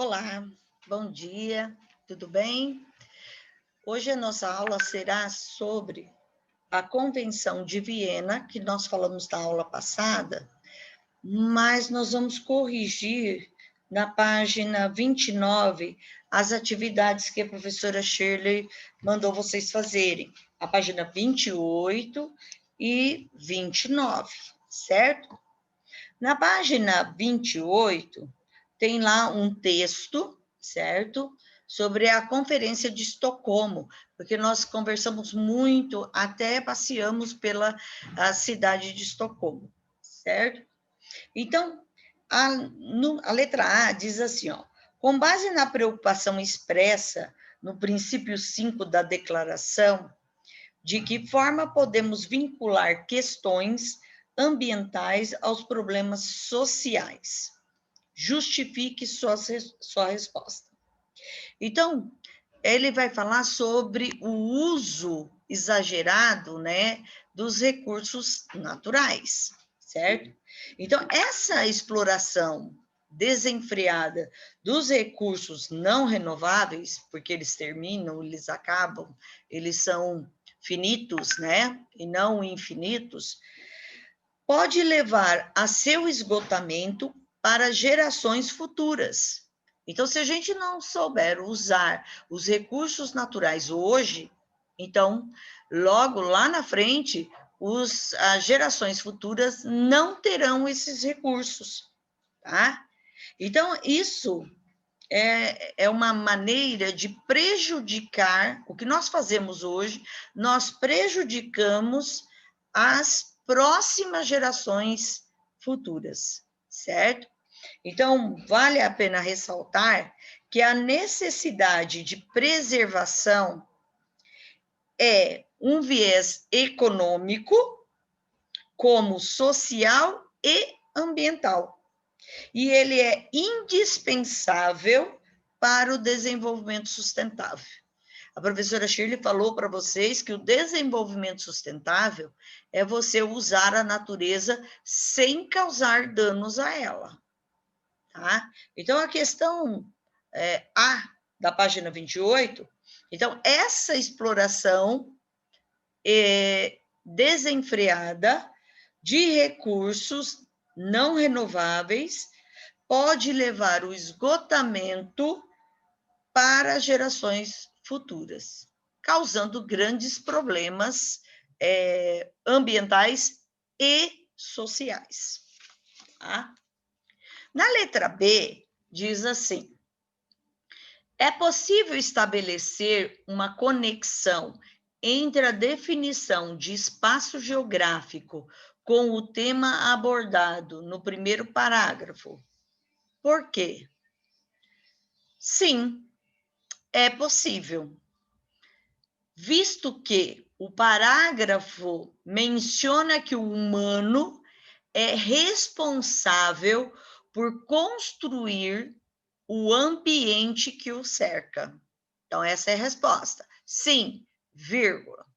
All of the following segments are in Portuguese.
Olá, bom dia, tudo bem? Hoje a nossa aula será sobre a Convenção de Viena, que nós falamos na aula passada, mas nós vamos corrigir na página 29 as atividades que a professora Shirley mandou vocês fazerem, a página 28 e 29, certo? Na página 28, tem lá um texto, certo? Sobre a Conferência de Estocolmo, porque nós conversamos muito, até passeamos pela cidade de Estocolmo, certo? Então, a letra A diz assim, ó, com base na preocupação expressa no princípio 5 da declaração, de que forma podemos vincular questões ambientais aos problemas sociais? Justifique sua resposta. Então, ele vai falar sobre o uso exagerado, né, dos recursos naturais, certo? Então, essa exploração desenfreada dos recursos não renováveis, porque eles terminam, eles acabam, eles são finitos, né, e não infinitos, pode levar a seu esgotamento para gerações futuras. Então, se a gente não souber usar os recursos naturais hoje, então, logo lá na frente, as gerações futuras não terão esses recursos, tá? Então, isso é uma maneira de prejudicar, o que nós fazemos hoje, nós prejudicamos as próximas gerações futuras, certo? Então, vale a pena ressaltar que a necessidade de preservação é um viés econômico, como social e ambiental. E ele é indispensável para o desenvolvimento sustentável. A professora Shirley falou para vocês que o desenvolvimento sustentável é você usar a natureza sem causar danos a ela, tá? Então, a questão A da página 28, então, essa exploração desenfreada de recursos não renováveis pode levar o esgotamento para gerações futuras, causando grandes problemas ambientais e sociais. Tá? Na letra B, diz assim: é possível estabelecer uma conexão entre a definição de espaço geográfico com o tema abordado no primeiro parágrafo. Por quê? Sim, é possível, visto que o parágrafo menciona que o humano é responsável por construir o ambiente que o cerca. Então, essa é a resposta. Sim, vírgula.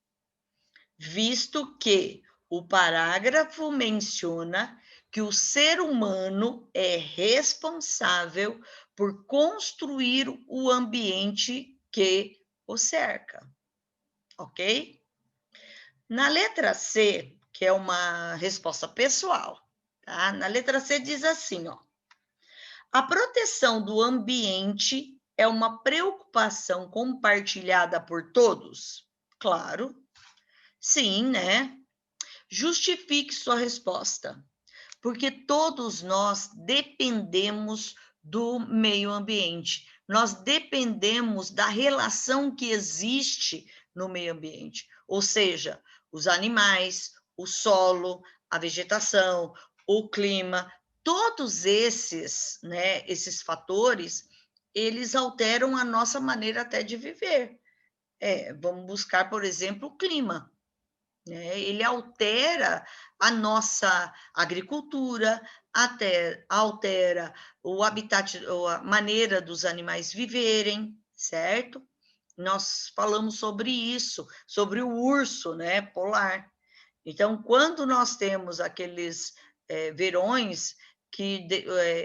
Visto que o parágrafo menciona que o ser humano é responsável por construir o ambiente que o cerca, ok? Na letra C, que é uma resposta pessoal, tá? Na letra C diz assim, ó: a proteção do ambiente é uma preocupação compartilhada por todos? Claro, sim, né? Justifique sua resposta, porque todos nós dependemos do meio ambiente, nós dependemos da relação que existe no meio ambiente, ou seja, os animais, o solo, a vegetação, o clima, todos esses, né, esses fatores, eles alteram a nossa maneira até de viver. Vamos buscar, por exemplo, o clima. Ele altera a nossa agricultura, até altera o habitat, a maneira dos animais viverem, certo? Nós falamos sobre isso, sobre o urso, né, polar. Então, quando nós temos aqueles verões que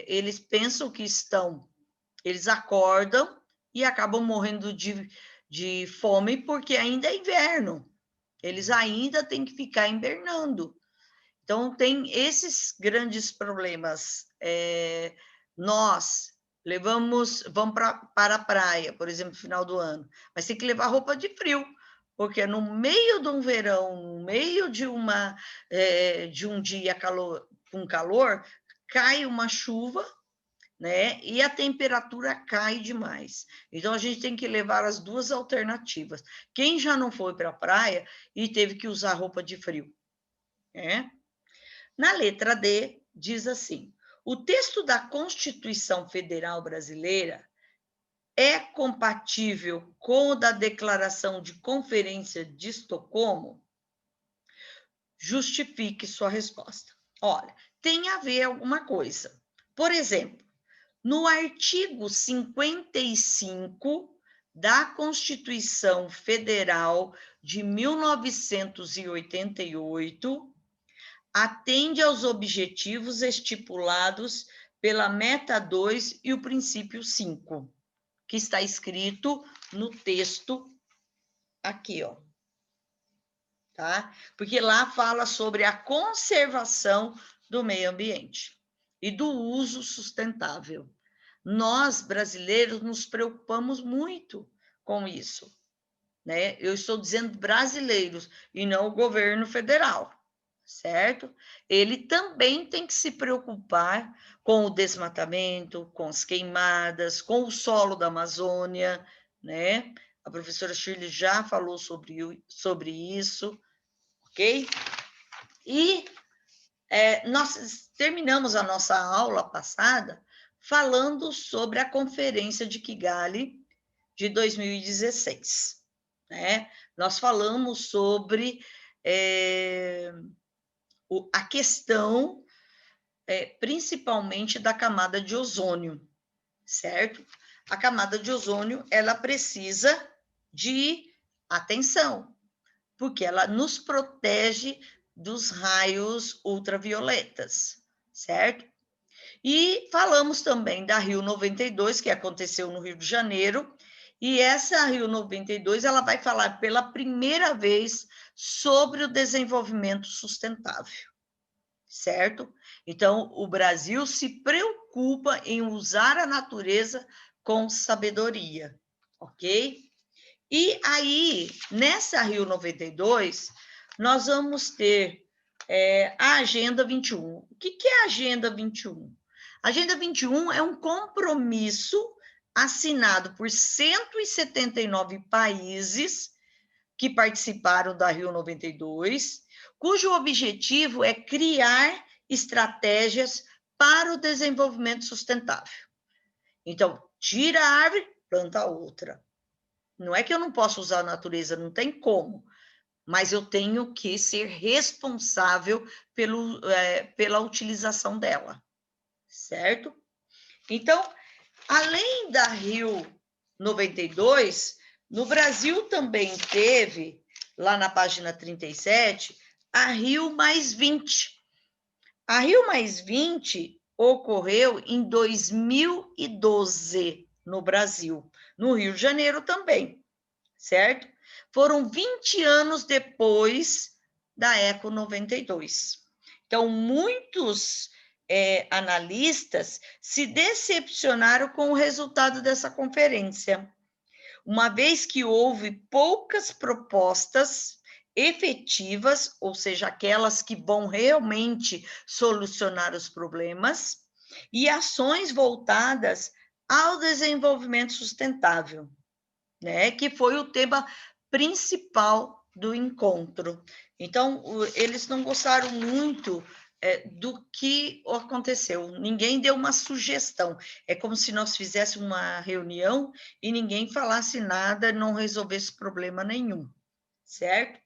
eles pensam que estão Eles acordam e acabam morrendo de fome porque ainda é inverno. Eles ainda têm que ficar hibernando. Então, tem esses grandes problemas. Nós vamos para a praia, por exemplo, no final do ano, mas tem que levar roupa de frio, porque no meio de um verão, no meio de um dia com calor, cai uma chuva, né? E a temperatura cai demais. Então, a gente tem que levar as duas alternativas. Quem já não foi para a praia e teve que usar roupa de frio, né? Na letra D, diz assim: o texto da Constituição Federal Brasileira é compatível com o da Declaração de Conferência de Estocolmo? Justifique sua resposta. Olha, tem a ver alguma coisa. Por exemplo, no artigo 55 da Constituição Federal de 1988, atende aos objetivos estipulados pela meta 2 e o princípio 5, que está escrito no texto aqui, ó. Tá? Porque lá fala sobre a conservação do meio ambiente e do uso sustentável. Nós, brasileiros, nos preocupamos muito com isso, né? Eu estou dizendo brasileiros e não o governo federal, certo? Ele também tem que se preocupar com o desmatamento, com as queimadas, com o solo da Amazônia, né? A professora Shirley já falou sobre isso, ok? E nós terminamos a nossa aula passada falando sobre a Conferência de Kigali de 2016, né? Nós falamos sobre a questão, principalmente da camada de ozônio, certo? A camada de ozônio, ela precisa de atenção, porque ela nos protege dos raios ultravioletas, certo? E falamos também da Rio 92, que aconteceu no Rio de Janeiro, e essa Rio 92, ela vai falar pela primeira vez sobre o desenvolvimento sustentável, certo? Então, o Brasil se preocupa em usar a natureza com sabedoria, ok? E aí, nessa Rio 92, nós vamos ter a Agenda 21. O que é a Agenda 21? A Agenda 21 é um compromisso assinado por 179 países que participaram da Rio 92, cujo objetivo é criar estratégias para o desenvolvimento sustentável. Então, tira a árvore, planta outra. Não é que eu não posso usar a natureza, não tem como, mas eu tenho que ser responsável pela utilização dela, certo? Então, além da Rio 92, no Brasil também teve, lá na página 37, a Rio Mais 20. A Rio Mais 20 ocorreu em 2012 no Brasil, no Rio de Janeiro também, certo? Foram 20 anos depois da Eco 92. Então, muitos analistas se decepcionaram com o resultado dessa conferência, uma vez que houve poucas propostas efetivas, ou seja, aquelas que vão realmente solucionar os problemas, e ações voltadas ao desenvolvimento sustentável, né? Que foi o tema principal do encontro. Então, eles não gostaram muito do que aconteceu. Ninguém deu uma sugestão. É como se nós fizéssemos uma reunião e ninguém falasse nada, não resolvesse problema nenhum, certo?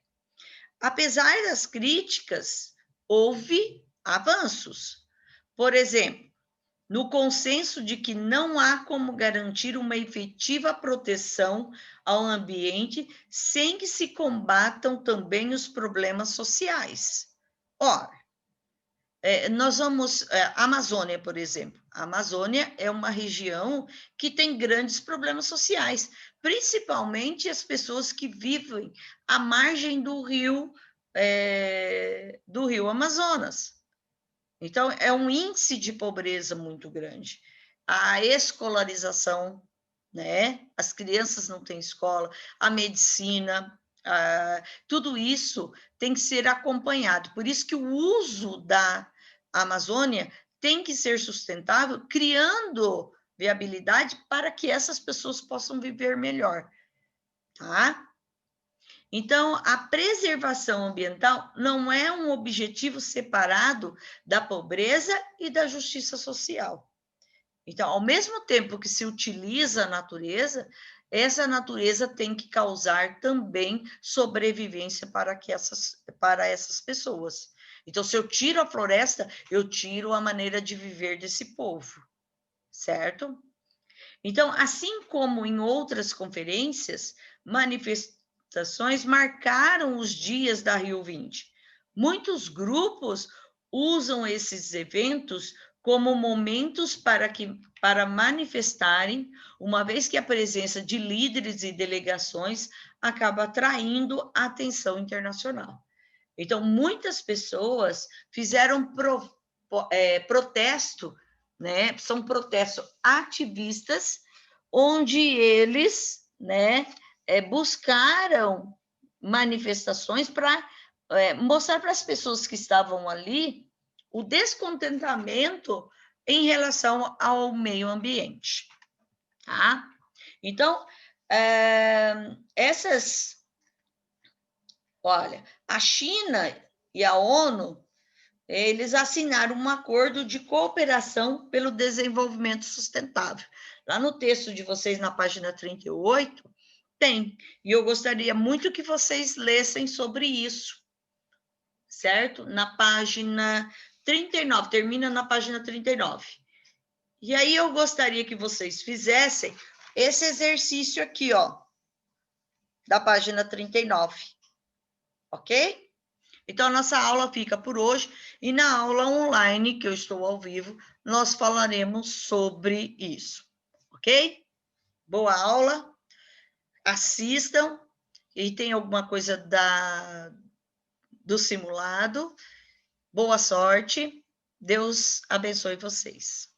Apesar das críticas, houve avanços. Por exemplo, no consenso de que não há como garantir uma efetiva proteção ao ambiente sem que se combatam também os problemas sociais. Ora, nós vamos... Amazônia, por exemplo. A Amazônia é uma região que tem grandes problemas sociais, principalmente as pessoas que vivem à margem do rio Amazonas. Então, é um índice de pobreza muito grande. A escolarização, né? As crianças não têm escola, a medicina, tudo isso tem que ser acompanhado. Por isso que o uso da Amazônia tem que ser sustentável, criando viabilidade para que essas pessoas possam viver melhor, tá? Então, a preservação ambiental não é um objetivo separado da pobreza e da justiça social. Então, ao mesmo tempo que se utiliza a natureza, essa natureza tem que causar também sobrevivência para essas pessoas. Então, se eu tiro a floresta, eu tiro a maneira de viver desse povo, certo? Então, assim como em outras conferências, manifestações marcaram os dias da Rio 20. Muitos grupos usam esses eventos como momentos para manifestarem, uma vez que a presença de líderes e delegações acaba atraindo a atenção internacional. Então, muitas pessoas fizeram protesto, né? São protestos ativistas, onde eles, né, buscaram manifestações para mostrar para as pessoas que estavam ali o descontentamento em relação ao meio ambiente, tá? Então, olha, a China e a ONU, eles assinaram um acordo de cooperação pelo desenvolvimento sustentável. Lá no texto de vocês, na página 38, tem. E eu gostaria muito que vocês lessem sobre isso, certo? Na página 39, termina na página 39. E aí eu gostaria que vocês fizessem esse exercício aqui, ó, da página 39, ok? Então, a nossa aula fica por hoje, e na aula online, que eu estou ao vivo, nós falaremos sobre isso, ok? Boa aula, assistam, e tem alguma coisa do simulado. Boa sorte, Deus abençoe vocês.